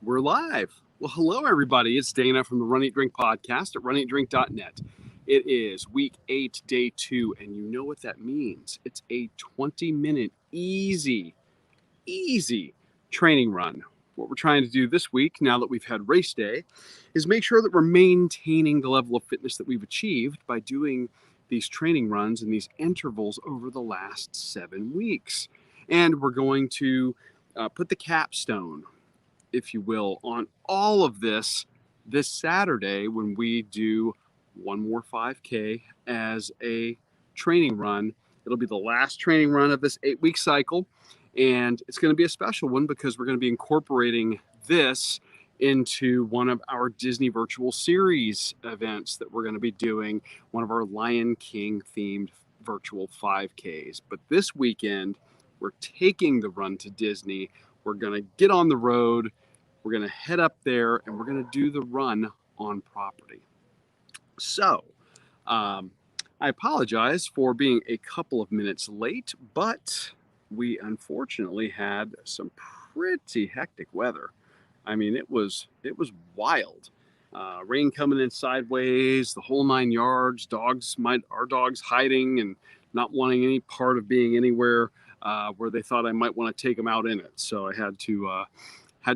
We're live. Well, hello, everybody. It's Dana from the Run Eat Drink podcast at runeatdrink.net. It is week 8, day 2, and you know what that means. It's a 20-minute, easy training run. What we're trying to do this week, now that we've had race day, is make sure that we're maintaining the level of fitness that we've achieved by doing these training runs and these intervals over the last 7 weeks. And we're going to put the capstone, if you will, on all of this Saturday when we do one more 5K as a training run. It'll be the last training run of this 8-week cycle, and it's going to be a special one because we're going to be incorporating this into one of our Disney Virtual Series events that we're going to be doing, one of our Lion King themed virtual 5Ks. But this weekend, we're taking the run to Disney. We're going to get on the road. We're going to head up there and we're going to do the run on property. So, I apologize for being a couple of minutes late, but we unfortunately had some pretty hectic weather. I mean, it was wild. Rain coming in sideways, the whole 9 yards. Our dogs hiding and not wanting any part of being anywhere where they thought I might want to take them out in it. So I had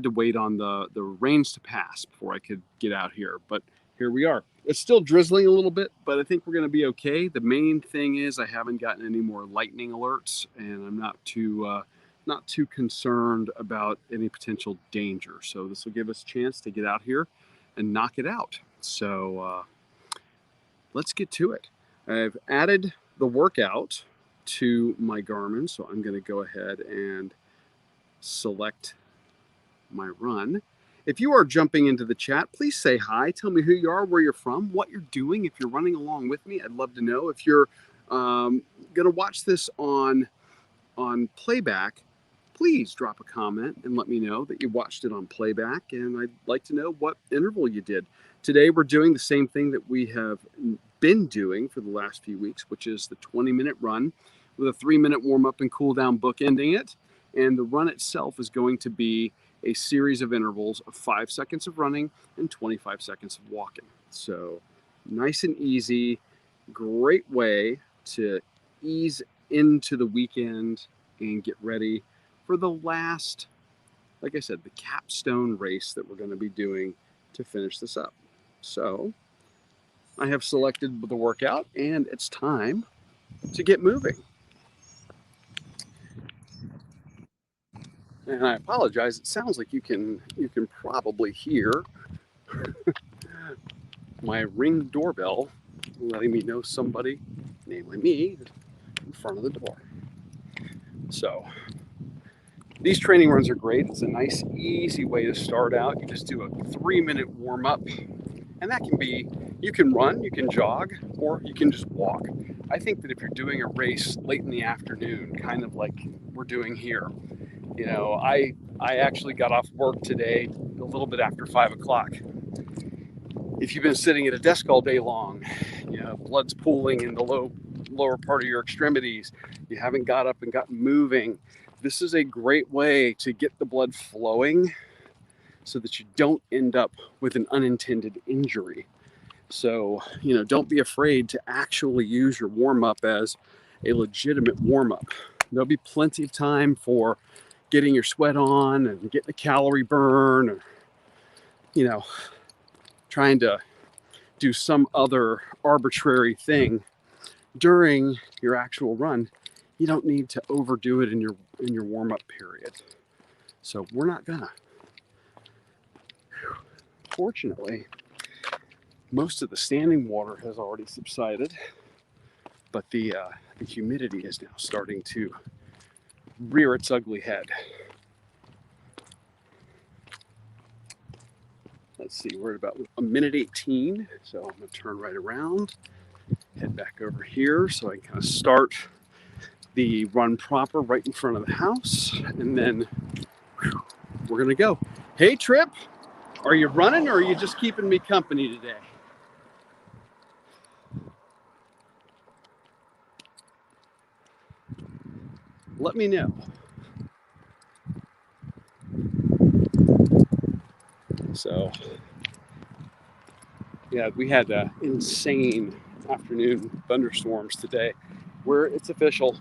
to wait on the rains to pass before I could get out here. But here we are. It's still drizzling a little bit, but I think we're going to be okay. The main thing is I haven't gotten any more lightning alerts, and I'm not too concerned about any potential danger. So this will give us a chance to get out here and knock it out. So let's get to it. I've added the workout to my Garmin, so I'm going to go ahead and select my run. If you are jumping into the chat, please say hi. Tell me who you are, where you're from, what you're doing. If you're running along with me, I'd love to know. If you're going to watch this on playback, please drop a comment and let me know that you watched it on playback. And I'd like to know what interval you did. Today, we're doing the same thing that we have been doing for the last few weeks, which is the 20-minute run with a 3-minute warm-up and cool-down bookending it. And the run itself is going to be a series of intervals of 5 seconds of running and 25 seconds of walking. So nice and easy, great way to ease into the weekend and get ready for the last, like I said, the capstone race that we're going to be doing to finish this up. So I have selected the workout and it's time to get moving. And I apologize, it sounds like you can probably hear my Ring doorbell letting me know somebody, namely me, in front of the door. So these training runs are great. It's a nice, easy way to start out. You just do a 3-minute warm-up, and that can be, you can run, you can jog, or you can just walk. I think that if you're doing a race late in the afternoon, kind of like we're doing here, you know, I actually got off work today a little bit after 5 o'clock. If you've been sitting at a desk all day long, you know, blood's pooling in the lower part of your extremities, you haven't got up and gotten moving, this is a great way to get the blood flowing so that you don't end up with an unintended injury. So, you know, don't be afraid to actually use your warm-up as a legitimate warm-up. There'll be plenty of time for getting your sweat on and getting a calorie burn, or, you know, trying to do some other arbitrary thing during your actual run. You don't need to overdo it in your warm-up period. So we're not gonna. Fortunately, most of the standing water has already subsided, but the humidity is now starting to rear its ugly head. Let's see, we're at about a minute 18, so I'm gonna turn right around, head back over here so I can kind of start the run proper right in front of the house, and then we're gonna go. Hey Trip, are you running or are you just keeping me company today? Let me know. So yeah, we had insane afternoon thunderstorms today. It's official.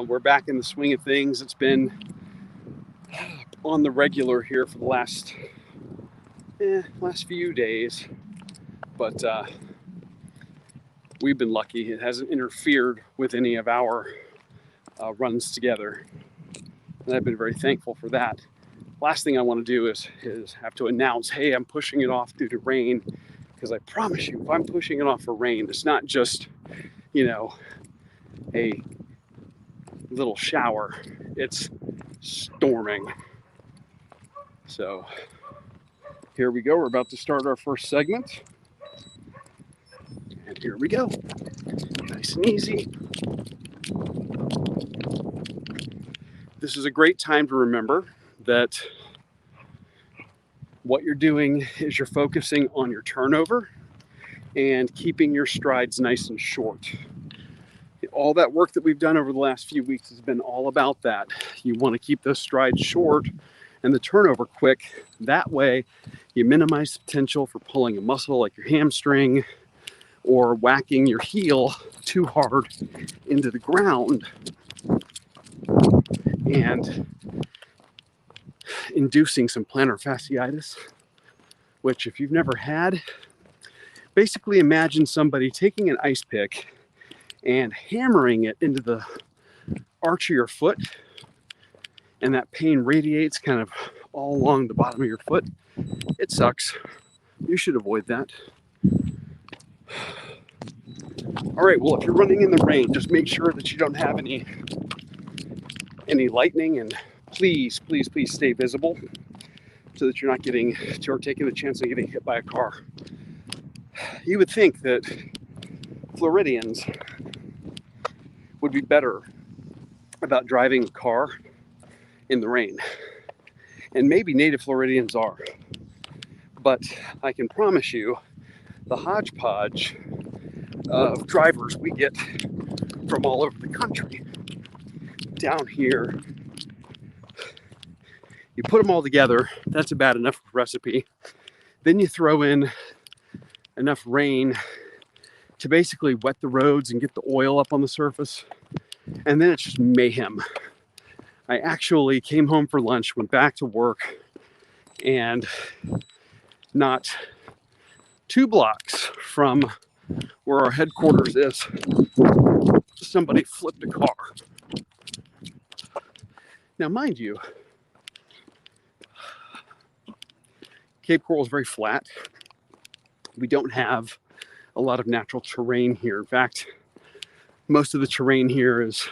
We're back in the swing of things. It's been on the regular here for the last few days, but we've been lucky. It hasn't interfered with any of our runs together, and I've been very thankful for that. Last thing I want to do is have to announce, hey, I'm pushing it off due to rain, because I promise you, if I'm pushing it off for rain, it's not just, a little shower. It's storming. So here we go. We're about to start our first segment. And here we go. Nice and easy. This is a great time to remember that what you're doing is you're focusing on your turnover and keeping your strides nice and short. All that work that we've done over the last few weeks has been all about that. You want to keep those strides short and the turnover quick. That way, you minimize the potential for pulling a muscle like your hamstring or whacking your heel too hard into the ground and inducing some plantar fasciitis, which if you've never had, basically imagine somebody taking an ice pick and hammering it into the arch of your foot, and that pain radiates kind of all along the bottom of your foot. It sucks. You should avoid that. All right, well, if you're running in the rain, just make sure that you don't have any lightning, and please stay visible so that you're not taking the chance of getting hit by a car. You would think that Floridians would be better about driving a car in the rain. And maybe native Floridians are. But I can promise you, the hodgepodge of drivers we get from all over the country down here, you put them all together, that's a bad enough recipe. Then you throw in enough rain to basically wet the roads and get the oil up on the surface, and then it's just mayhem. I actually came home for lunch, went back to work, and not 2 blocks from where our headquarters is, somebody flipped a car. Now, mind you, Cape Coral is very flat. We don't have a lot of natural terrain here. In fact, most of the terrain here is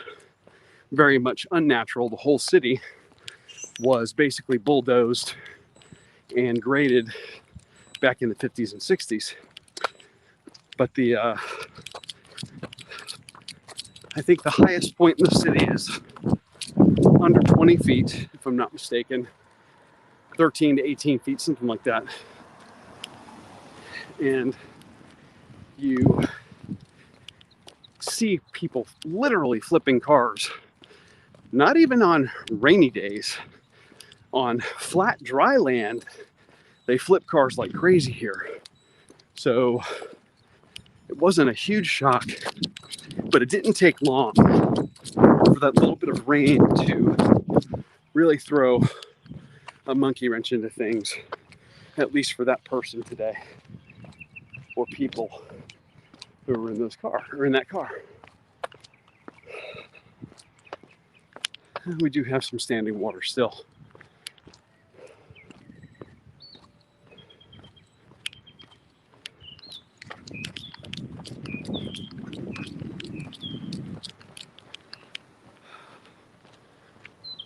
very much unnatural. The whole city was basically bulldozed and graded back in the 50s and 60s. But I think the highest point in the city is under 20 feet, if I'm not mistaken, 13 to 18 feet, something like that. And you see people literally flipping cars, not even on rainy days. On flat, dry land, they flip cars like crazy here. So it wasn't a huge shock, but it didn't take long for that little bit of rain to really throw a monkey wrench into things, at least for that person today, or people who were in that car. We do have some standing water still.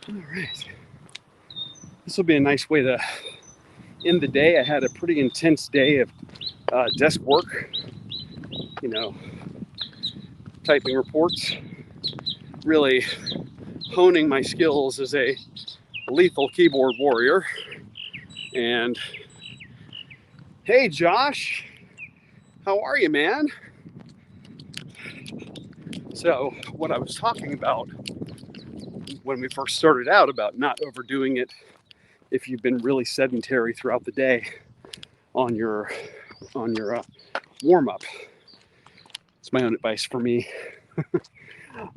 All right. This will be a nice way to end the day. I had a pretty intense day of desk work, typing reports, really honing my skills as a lethal keyboard warrior. And hey, Josh, how are you, man? So what I was talking about when we first started out about not overdoing it if you've been really sedentary throughout the day, on your warm up. It's my own advice for me.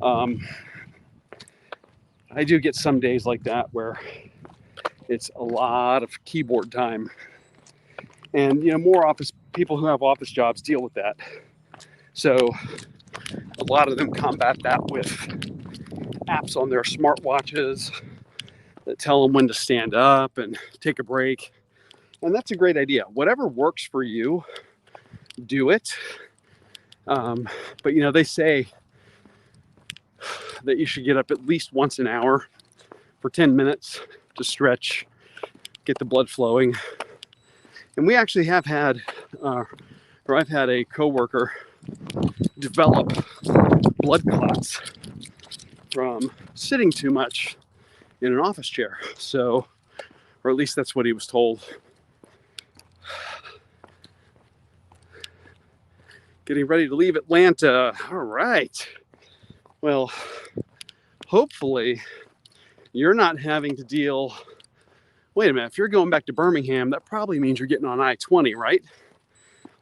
I do get some days like that where it's a lot of keyboard time, and more office people who have office jobs deal with that. So a lot of them combat that with apps on their smartwatches that tell them when to stand up and take a break. And that's a great idea. Whatever works for you, do it. But they say that you should get up at least once an hour for 10 minutes to stretch, get the blood flowing. And we actually have had, or I've had a coworker develop blood clots from sitting too much in an office chair. So, or at least that's what he was told. Getting ready to leave Atlanta. All right. Well, hopefully you're not having to deal. Wait a minute. If you're going back to Birmingham, that probably means you're getting on I-20, right?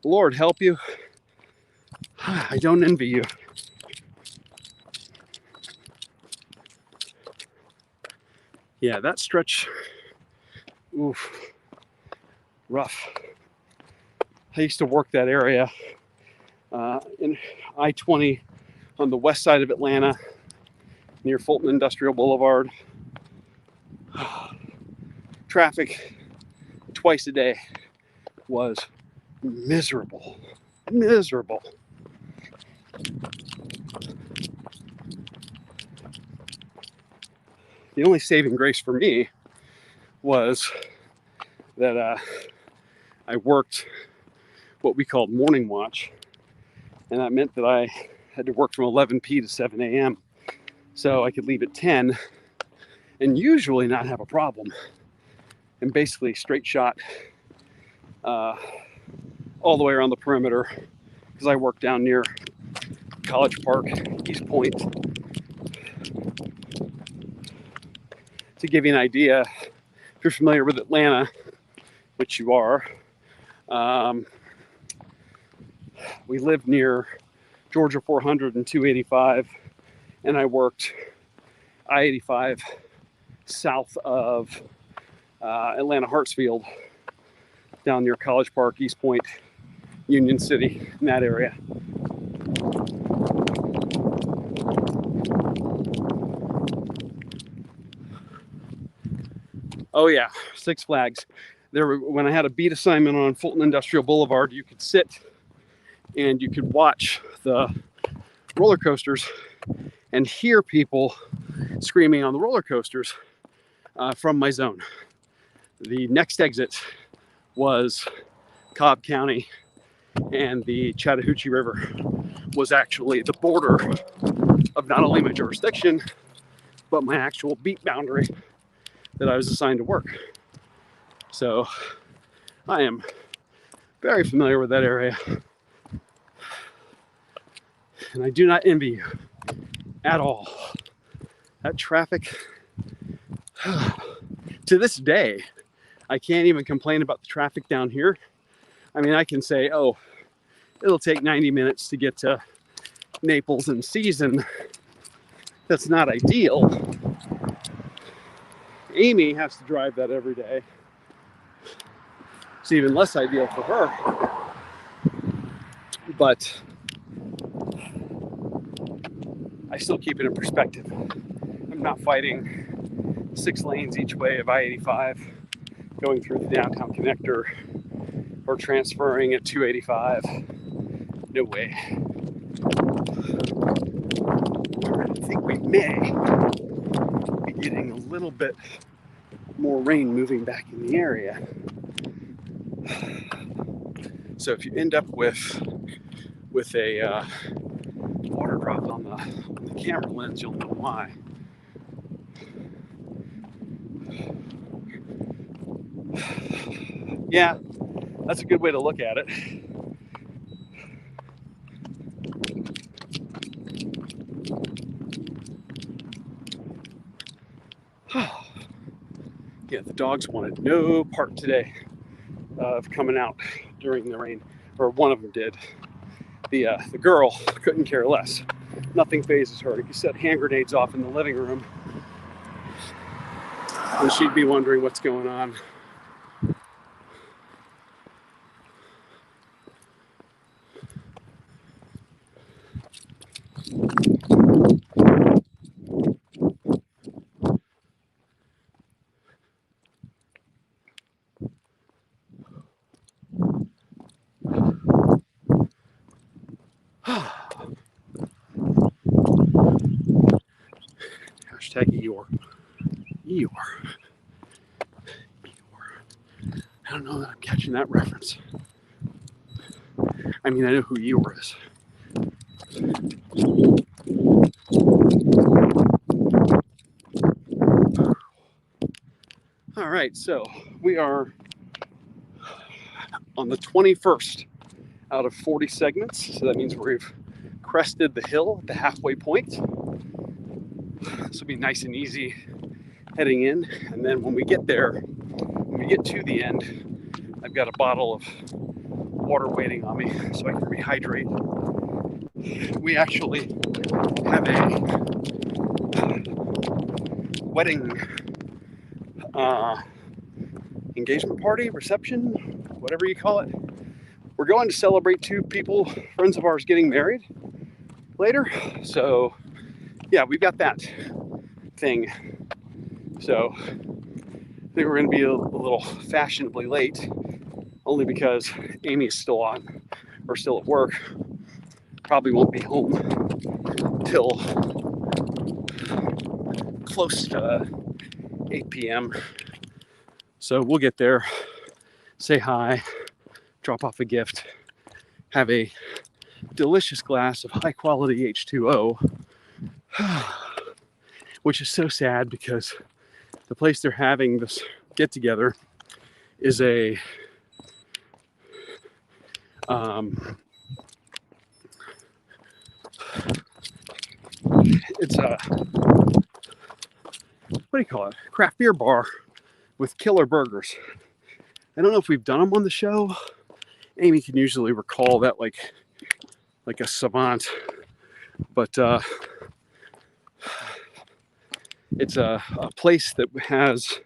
Lord help you. I don't envy you. Yeah, that stretch, oof, rough. I used to work that area in I-20 on the west side of Atlanta near Fulton Industrial Boulevard. Traffic twice a day was miserable. Miserable. The only saving grace for me was that I worked what we called morning watch, and that meant that I had to work from 11 p to 7 a.m. so I could leave at 10 and usually not have a problem, and basically straight shot all the way around the perimeter, because I work down near College Park, East Point. To give you an idea, if you're familiar with Atlanta, which you are, we lived near Georgia 400 and 285, and I worked I-85 south of Atlanta Hartsfield, down near College Park, East Point, Union City, in that area. Oh yeah, Six Flags. When I had a beat assignment on Fulton Industrial Boulevard, you could sit and you could watch the roller coasters and hear people screaming on the roller coasters from my zone. The next exit was Cobb County, and the Chattahoochee River was actually the border of not only my jurisdiction, but my actual beat boundary that I was assigned to work. So I am very familiar with that area, and I do not envy you at all. That traffic, to this day, I can't even complain about the traffic down here. I mean, I can say, oh, it'll take 90 minutes to get to Naples in season. That's not ideal. Amy has to drive that every day. It's even less ideal for her. But I still keep it in perspective. I'm not fighting 6 lanes each way of I-85, going through the downtown connector, or transferring at 285. No way. I think we may be getting a little bit more rain moving back in the area. So if you end up with a water drop on the camera lens, you'll know why. Yeah, that's a good way to look at it. Yeah, the dogs wanted no part today. of coming out during the rain, or one of them did. The girl couldn't care less. Nothing phases her. You set hand grenades off in the living room, and she'd be wondering what's going on. Hashtag Eeyore. Eeyore. I don't know that I'm catching that reference. I mean, I know who Eeyore is. All right, so we are on the 21st out of 40 segments. So that means we've crested the hill at the halfway point. This will be nice and easy heading in. And then when we get there, when we get to the end, I've got a bottle of water waiting on me so I can rehydrate. We actually have a wedding engagement party, reception, whatever you call it. We're going to celebrate two people, friends of ours, getting married later. So yeah, we've got that thing. So I think we're going to be a little fashionably late, only because Amy's still on, or still at work. Probably won't be home till close to 8 p.m. So we'll get there, say hi, drop off a gift, have a delicious glass of high quality H2O, which is so sad because the place they're having this get together is a it's a, what do you call it, craft beer bar with killer burgers. I don't know if we've done them on the show. Amy can usually recall that like a savant, but it's a place that has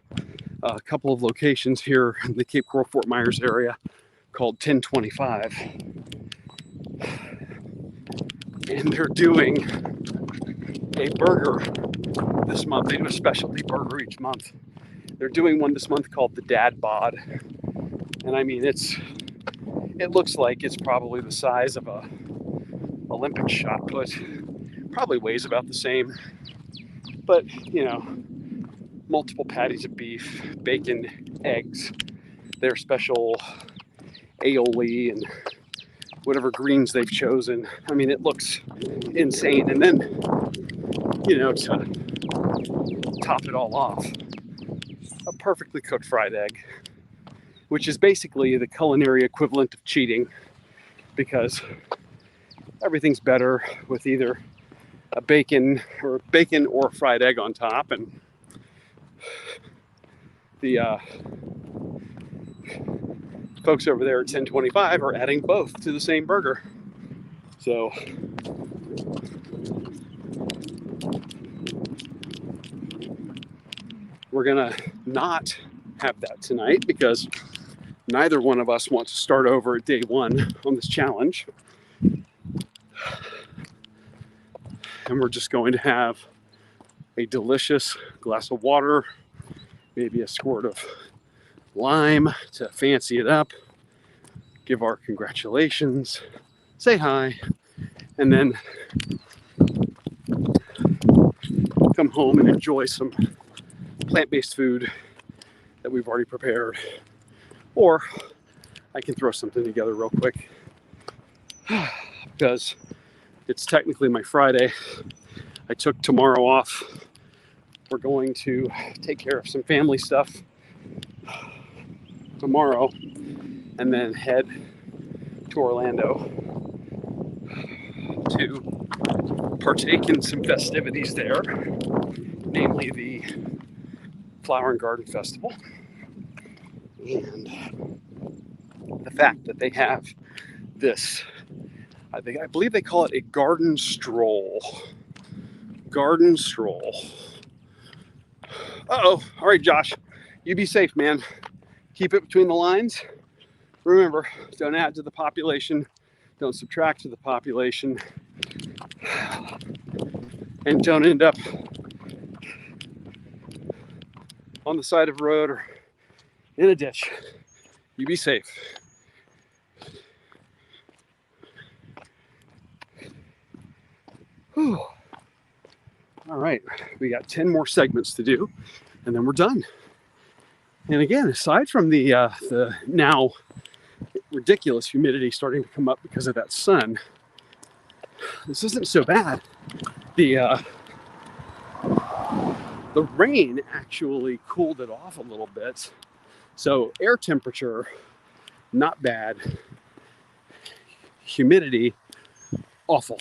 a couple of locations here in the Cape Coral Fort Myers area called 1025, and they're doing a burger this month. They do a specialty burger each month. They're doing one this month called the Dad Bod, and I mean it looks like it's probably the size of a Olympic shot put. Probably weighs about the same, but you know, multiple patties of beef, bacon, eggs, their special aioli, and whatever greens they've chosen. I mean, it looks insane. And then, you know, to top it all off, a perfectly cooked fried egg, which is basically the culinary equivalent of cheating, because everything's better with either a bacon or a fried egg on top. And the folks over there at 1025 are adding both to the same burger. So we're gonna not have that tonight because neither one of us wants to start over at day one on this challenge. And we're just going to have a delicious glass of water, maybe a squirt of lime to fancy it up, give our congratulations, say hi, and then come home and enjoy some plant-based food that we've already prepared. Or I can throw something together real quick because it's technically my Friday. I took tomorrow off. We're going to take care of some family stuff tomorrow and then head to Orlando to partake in some festivities there, namely the Flower and Garden Festival. And the fact that they have this, I believe they call it a garden stroll. Garden stroll. Uh-oh. All right, Josh, you be safe, man. Keep it between the lines. Remember, don't add to the population, don't subtract to the population, and don't end up on the side of a road or in a ditch. You be safe. Whew. All right, we got 10 more segments to do, and then we're done. And again, aside from the now ridiculous humidity starting to come up because of that sun, this isn't so bad. The rain actually cooled it off a little bit. So air temperature, not bad. Humidity, awful.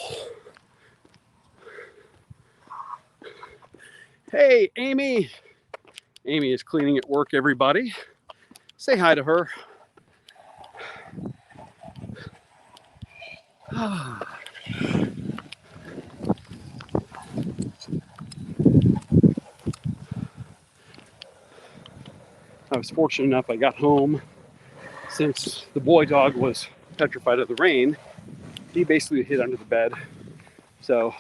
Hey, Amy. Amy is cleaning at work, everybody. Say hi to her. I was fortunate enough I got home. Since the boy dog was petrified of the rain, he basically hid under the bed. So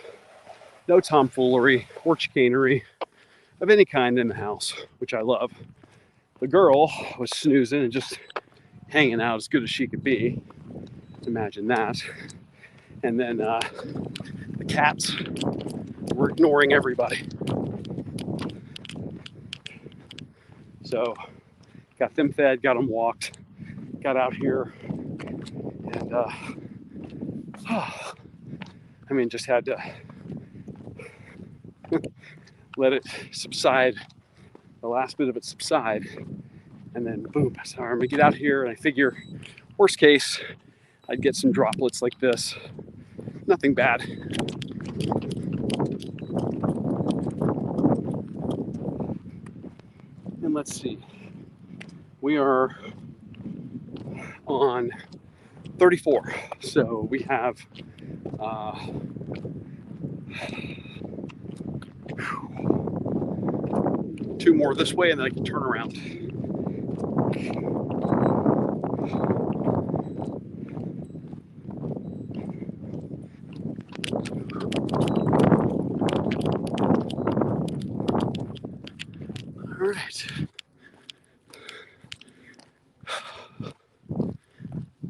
no tomfoolery or chicanery of any kind in the house, which I love. The girl was snoozing and just hanging out as good as she could be. Imagine that. And then the cats were ignoring everybody. So got them fed, got them walked, got out here, and just had to let it subside, the last bit of it subside, and then boom, so I'm gonna get out here, and I figure worst case I'd get some droplets like this. Nothing bad. And let's see, we are on 34, so we have 2 more this way, and then I can turn around. All right.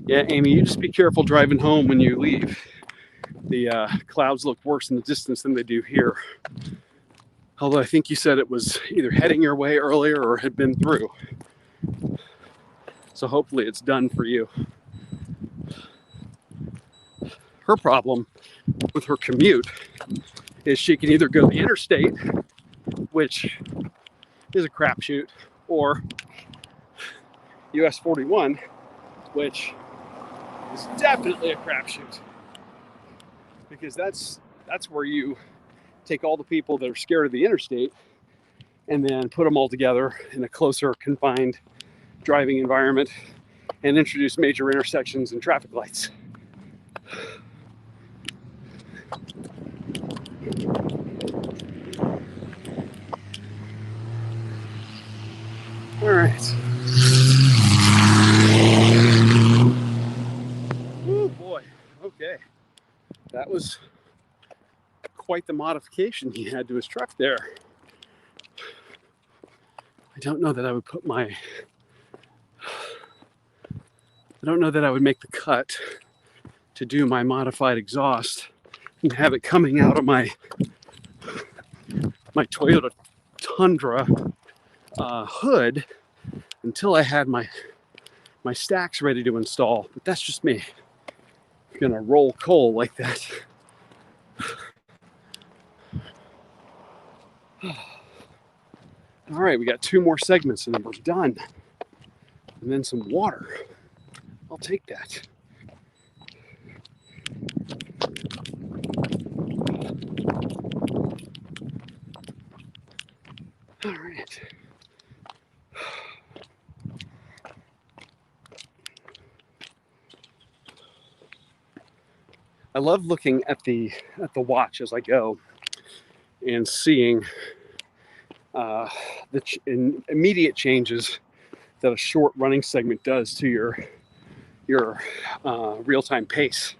Yeah, Amy, you just be careful driving home when you leave. The clouds look worse in the distance than they do here. Although I think you said it was either heading your way earlier or had been through. So hopefully it's done for you. Her problem with her commute is she can either go the interstate, which is a crapshoot, or US 41, which is definitely a crapshoot. Because that's where you take all the people that are scared of the interstate and then put them all together in a closer, confined driving environment and introduce major intersections and traffic lights. All right. Oh boy. Okay. That was quite the modification he had to his truck there. I don't know that I would make the cut to do my modified exhaust and have it coming out of my Toyota Tundra hood until I had my stacks ready to install. But that's just me. I'm gonna roll coal like that. All right, we got 2 more segments and then we're done. And then some water. I'll take that. All right. I love looking at the watch as I go and seeing immediate changes that a short running segment does to your real-time pace.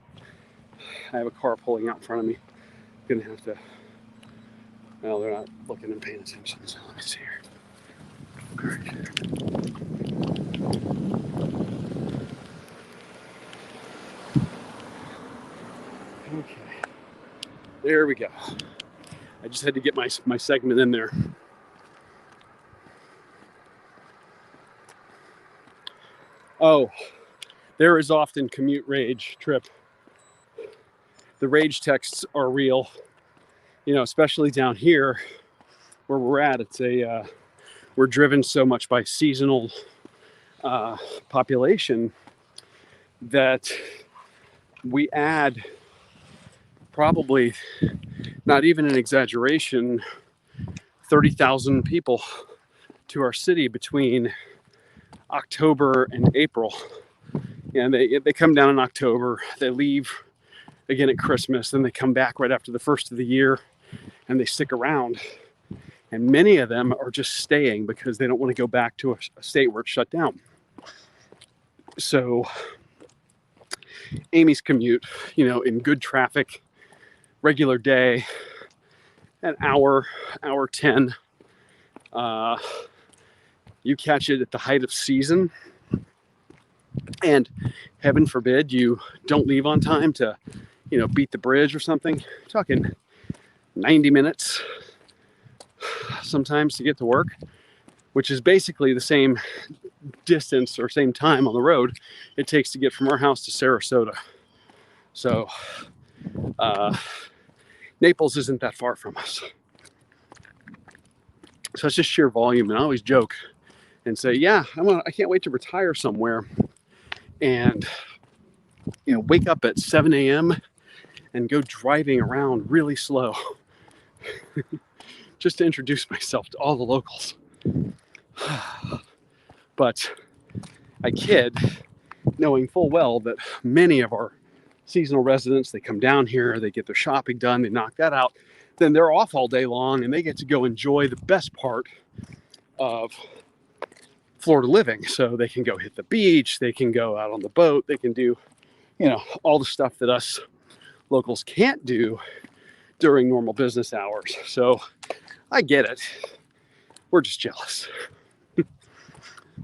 I have a car pulling out in front of me. I'm gonna have to. Well, they're not looking and paying attention. So let me see here. All right. Okay. There we go. I just had to get my segment in there. Oh, there is often commute rage, Trip. The rage texts are real, especially down here where we're at. It's we're driven so much by seasonal population that we add, probably not even an exaggeration, 30,000 people to our city between October and April. And they come down in October, they leave again at Christmas, then they come back right after the first of the year, and they stick around. And many of them are just staying because they don't want to go back to a state where it's shut down. So Amy's commute, in good traffic, regular day, an hour 10. You catch it at the height of season, and heaven forbid you don't leave on time to, beat the bridge or something. You're talking 90 minutes sometimes to get to work, which is basically the same distance or same time on the road it takes to get from our house to Sarasota. So Naples isn't that far from us. So it's just sheer volume. And I always joke and say, yeah, I can't wait to retire somewhere and wake up at 7 a.m. and go driving around really slow just to introduce myself to all the locals. But I kid, knowing full well that many of our seasonal residents, they come down here, they get their shopping done, they knock that out, then they're off all day long and they get to go enjoy the best part of Florida living. So they can go hit the beach, they can go out on the boat, they can do, all the stuff that us locals can't do during normal business hours. So I get it. We're just jealous. The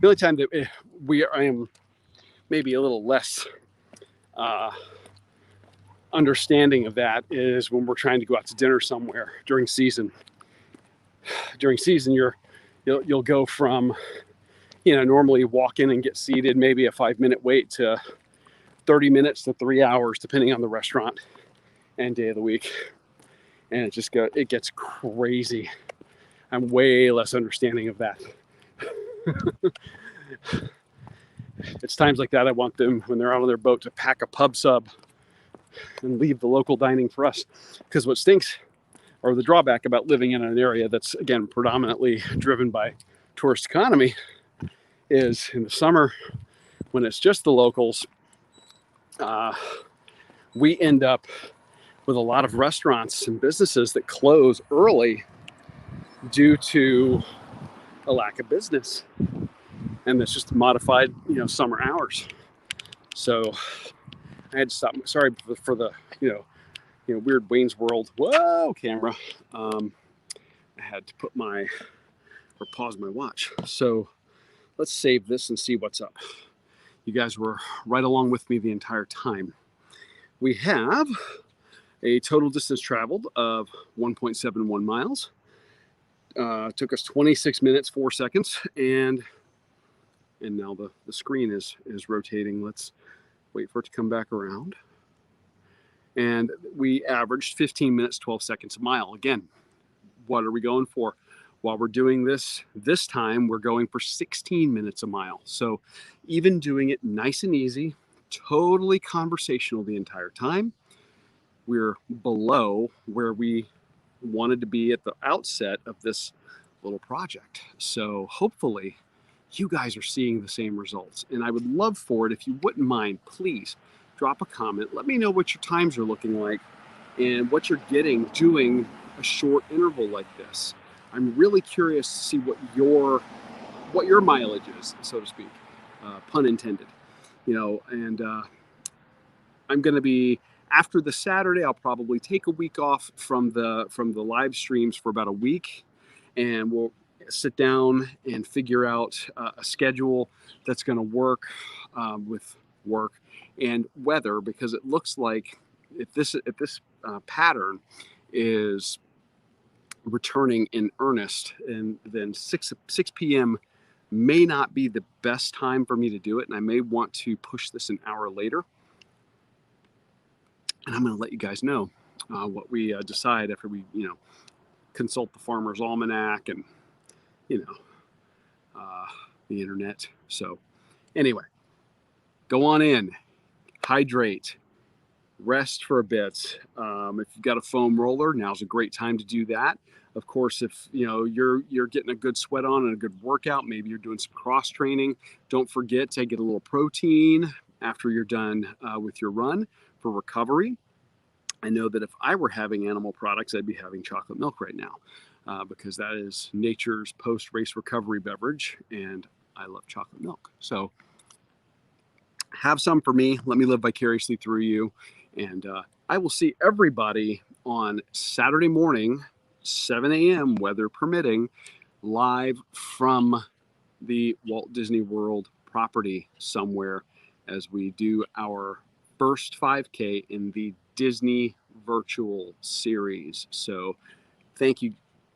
only time that I am maybe a little less understanding of that is when we're trying to go out to dinner somewhere during season. During season, you'll go from, normally walk in and get seated, maybe a 5-minute wait, to 30 minutes to 3 hours, depending on the restaurant and day of the week. And it gets crazy. I'm way less understanding of that. It's times like that I want them, when they're out on their boat, to pack a pub sub and leave the local dining for us. Because what stinks, or the drawback about living in an area that's, again, predominantly driven by tourist economy, is in the summer, when it's just the locals, we end up with a lot of restaurants and businesses that close early due to a lack of business. And that's just modified, summer hours. So I had to stop. Sorry for the, weird Wayne's World. Whoa, camera. I had to pause my watch. So let's save this and see what's up. You guys were right along with me the entire time. We have a total distance traveled of 1.71 miles. Took us 26 minutes, 4 seconds, and now the screen is rotating. Let's wait for it to come back around. And we averaged 15 minutes, 12 seconds a mile. Again, what are we going for? While we're doing this time, we're going for 16 minutes a mile. So even doing it nice and easy, totally conversational the entire time, we're below where we wanted to be at the outset of this little project. So hopefully you guys are seeing the same results. And I would love for it, if you wouldn't mind, please drop a comment. Let me know what your times are looking like and what you're getting doing a short interval like this. I'm really curious to see what your mileage is, so to speak, pun intended. And I'm going to be after the Saturday. I'll probably take a week off from the live streams for about a week, and we'll sit down and figure out a schedule that's going to work with work and weather, because it looks like if this pattern is returning in earnest, and then 6 p.m. may not be the best time for me to do it, and I may want to push this an hour later. And I'm going to let you guys know what we decide after we, consult the Farmer's Almanac and, you know, the internet. So, anyway, go on in, hydrate, rest for a bit. If you've got a foam roller, now's a great time to do that. Of course, if you're getting a good sweat on and a good workout, maybe you're doing some cross training. Don't forget to get a little protein after you're done with your run for recovery. I know that if I were having animal products, I'd be having chocolate milk right now, because that is nature's post-race recovery beverage, and I love chocolate milk. So have some for me. Let me live vicariously through you. And I will see everybody on Saturday morning, 7 a.m., weather permitting, live from the Walt Disney World property somewhere as we do our first 5K in the Disney virtual series. So thank you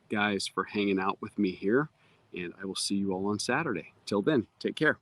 guys for hanging out with me here, and I will see you all on Saturday. Till then, take care.